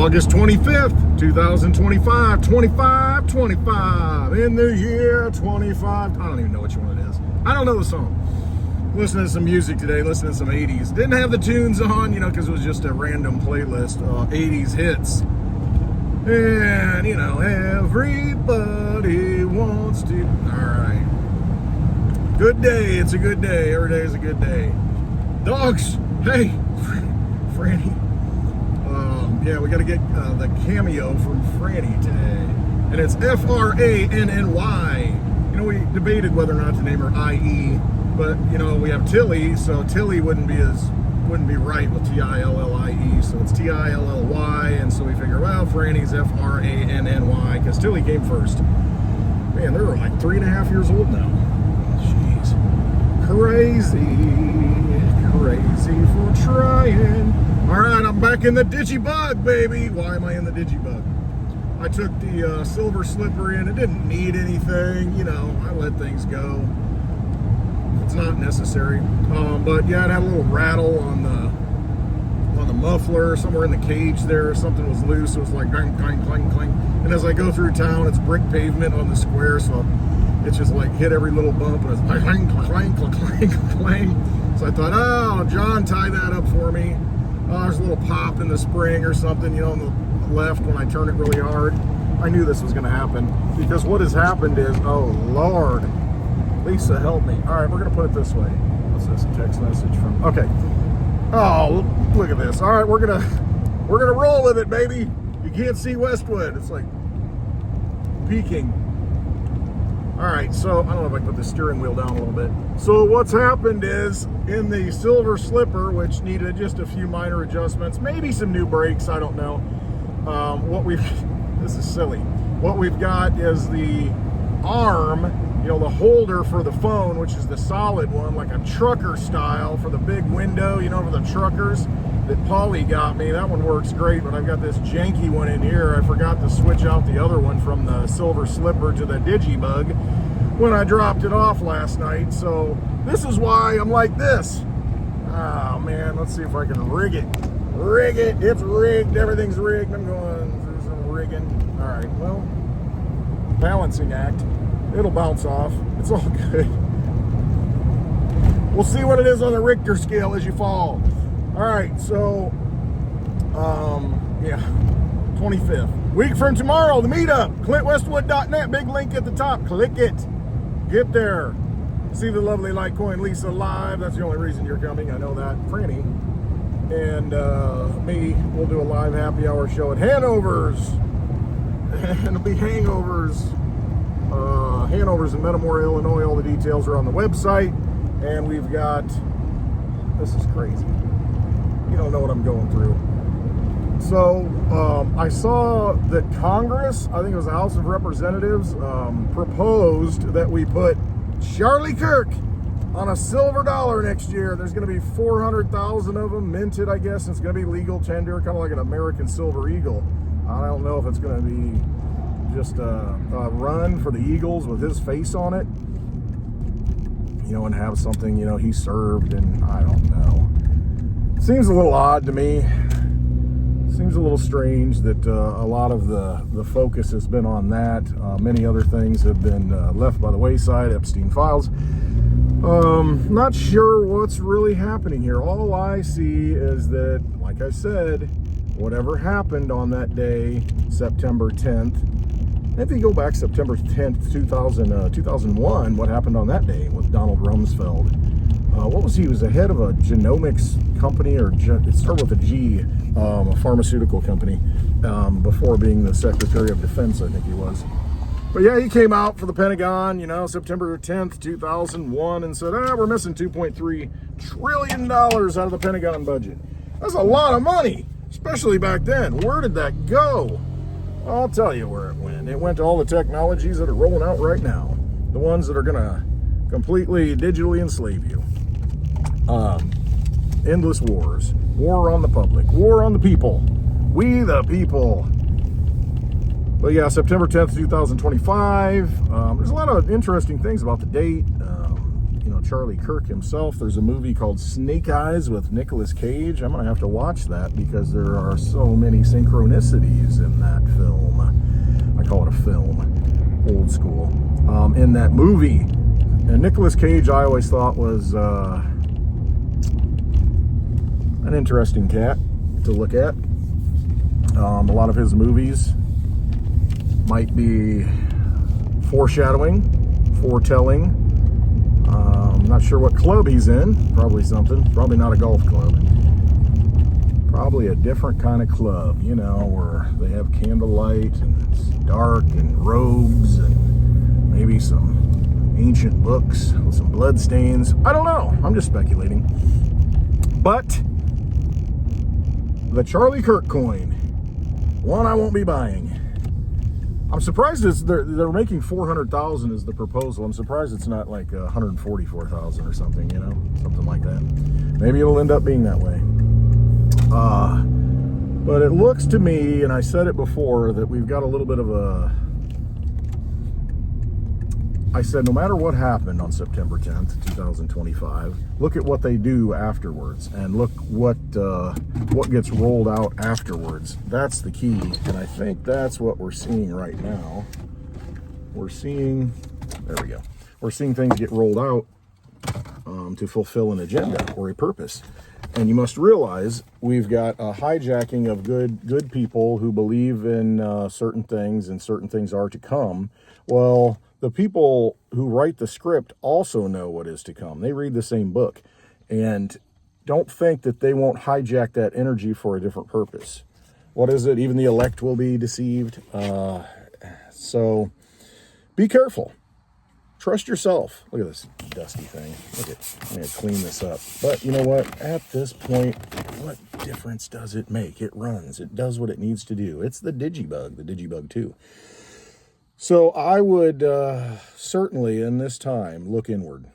August 25th, 2025, 25, in the year 25. I don't even know which one it is. I don't know the song. Listening to some music today, listening to some 80s. Didn't have the tunes on, because it was just a random playlist, 80s hits. And, everybody wants to. All right. Good day. It's a good day. Every day is a good day. Dogs. Hey, Franny. Yeah, we got to get the cameo from Franny today. And it's F-R-A-N-N-Y. We debated whether or not to name her I-E, but, we have Tilly, so Tilly wouldn't be right with T-I-L-L-I-E, so it's T-I-L-L-Y, and so we figure, well, Franny's F-R-A-N-N-Y, because Tilly came first. Man, they're like 3.5 years old now. Jeez. Crazy for trying. All right, I'm back in the Digibug, baby. Why am I in the Digibug? I took the silver slipper in. It didn't need anything. I let things go. It's not necessary. But yeah, it had a little rattle on the muffler, somewhere in the cage there. Something was loose. It was like clang, clang, clang, clang. And as I go through town, it's brick pavement on the square, so it's just like hit every little bump, and it's clang, clang, clang, clang, clang, clang. So I thought, oh, John, tie that up for me. There's a little pop in the spring or something, on the left when I turn it really hard. I knew this was going to happen, because what has happened is, oh Lord, Lisa, help me. All right, we're going to put it this way. What's this? A text message from? Okay. Oh, look at this. All right, we're gonna roll with it, baby. You can't see Westwood. It's like peeking. All right, so I don't know if I can put the steering wheel down a little bit. So what's happened is, in the silver slipper, which needed just a few minor adjustments, maybe some new brakes, I don't know. This is silly. What we've got is the arm, the holder for the phone, which is the solid one, like a trucker style for the big window, for the truckers that Paulie got me. That one works great, but I've got this janky one in here. I forgot to switch out the other one from the silver slipper to the Digibug when I dropped it off last night. So this is why I'm like this. Oh man, let's see if I can rig it. Rig it. It's rigged. Everything's rigged. I'm going through some rigging. All right, well, balancing act. It'll bounce off. It's all good. We'll see what it is on the Richter scale as you fall. All right, so, yeah, 25th. Week from tomorrow, the meetup, clintwestwood.net, big link at the top. Click it. Get there. See the lovely Litecoin Lisa live. That's the only reason you're coming. I know that. Franny and me will do a live happy hour show at Hanover's. And it'll be hangovers. Hanover's in Metamora, Illinois. All the details are on the website. And we've got, this is crazy. You don't know what I'm going through. So I saw that Congress, I think it was the House of Representatives, proposed that we put Charlie Kirk on a silver dollar next year. There's going to be 400,000 of them minted, I guess. It's going to be legal tender, kind of like an American Silver Eagle. I don't know if it's going to be just a run for the Eagles with his face on it, and have something, he served, and I don't know. Seems a little odd to me. Seems a little strange that a lot of the focus has been on that. Many other things have been left by the wayside, Epstein files. Not sure what's really happening here. All I see is that, like I said, whatever happened on that day, September 10th, if you go back September 10th, 2001, what happened on that day with Donald Rumsfeld? What was he? He was the head of a genomics company, or it started with a G, a pharmaceutical company, before being the Secretary of Defense, I think he was. But yeah, he came out for the Pentagon, September 10th, 2001, and said, we're missing $2.3 trillion out of the Pentagon budget. That's a lot of money, especially back then. Where did that go? I'll tell you where it went. It went to all the technologies that are rolling out right now. The ones that are going to completely digitally enslave you. Endless wars. War on the public. War on the people. We the people. But yeah, September 10th, 2025. There's a lot of interesting things about the date. Charlie Kirk himself. There's a movie called Snake Eyes with Nicolas Cage. I'm going to have to watch that because there are so many synchronicities in that film. I call it a film, old school. In that movie. And Nicolas Cage, I always thought was an interesting cat to look at. A lot of his movies might be foreshadowing, foretelling. Not sure what club he's in. Probably something. Probably not a golf club. Probably a different kind of club, where they have candlelight and it's dark and robes and maybe some ancient books with some blood stains. I don't know. I'm just speculating. But the Charlie Kirk coin, one I won't be buying. I'm surprised they're making 400,000 is the proposal. I'm surprised it's not like 144,000 or something, something like that. Maybe it'll end up being that way. But it looks to me, and I said it before, that we've got a little bit of a... I said no matter what happened on September 10th, 2025, look at what they do afterwards, and look what gets rolled out afterwards. That's the key, and I think that's what we're seeing right now. We're seeing things get rolled out to fulfill an agenda or a purpose. And you must realize we've got a hijacking of good people who believe in certain things, and certain things are to come. Well, the people who write the script also know what is to come. They read the same book. And don't think that they won't hijack that energy for a different purpose. What is it? Even the elect will be deceived. So be careful. Trust yourself. Look at this dusty thing. I'm going to clean this up. But you know what? At this point, what difference does it make? It runs. It does what it needs to do. It's the Digibug 2. So I would certainly, in this time, look inward.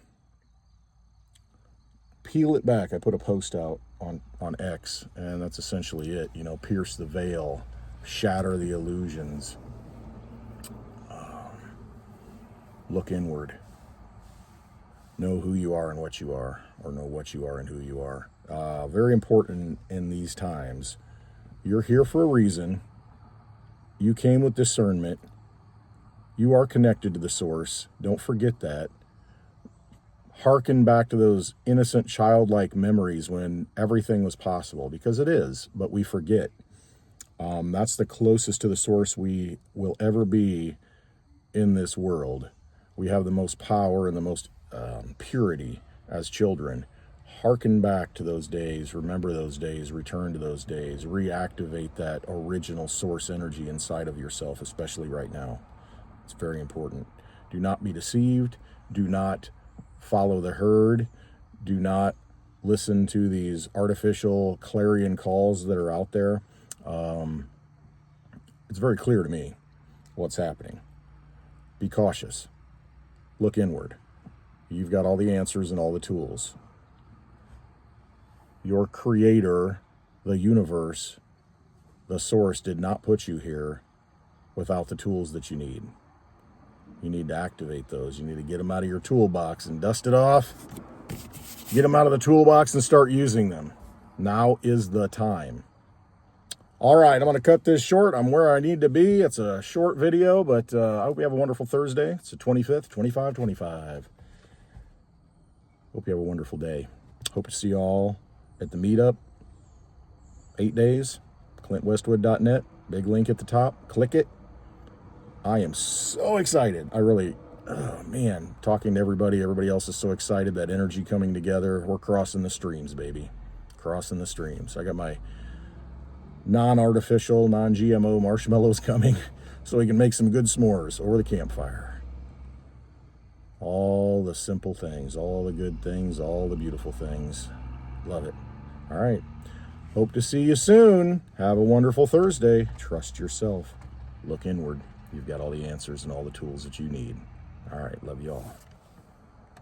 Peel it back. I put a post out on X, and that's essentially it. Pierce the veil, shatter the illusions. Look inward. Know who you are and what you are, or know what you are and who you are. Very important in these times. You're here for a reason. You came with discernment. You are connected to the source. Don't forget that. Hearken back to those innocent, childlike memories when everything was possible, because it is, but we forget. That's the closest to the source we will ever be in this world. We have the most power and the most purity as children. Hearken back to those days, remember those days, return to those days, reactivate that original source energy inside of yourself, especially right now. It's very important. Do not be deceived. Do not follow the herd. Do not listen to these artificial clarion calls that are out there. It's very clear to me what's happening. Be cautious. Look inward. You've got all the answers and all the tools. Your creator, the universe, the source did not put you here without the tools that you need. You need to activate those. You need to get them out of your toolbox and dust it off. Get them out of the toolbox and start using them. Now is the time. All right, I'm going to cut this short. I'm where I need to be. It's a short video, but I hope you have a wonderful Thursday. It's the 25th, 25. Hope you have a wonderful day. Hope to see you all at the meetup. 8 days, clintwestwood.net. Big link at the top. Click it. I am so excited. Talking to everybody else is so excited. That energy coming together. We're crossing the streams, baby. Crossing the streams. I got my non-artificial, non-GMO marshmallows coming so we can make some good s'mores over the campfire. All the simple things, all the good things, all the beautiful things. Love it. All right. Hope to see you soon. Have a wonderful Thursday. Trust yourself. Look inward. You've got all the answers and all the tools that you need. All right. Love you all.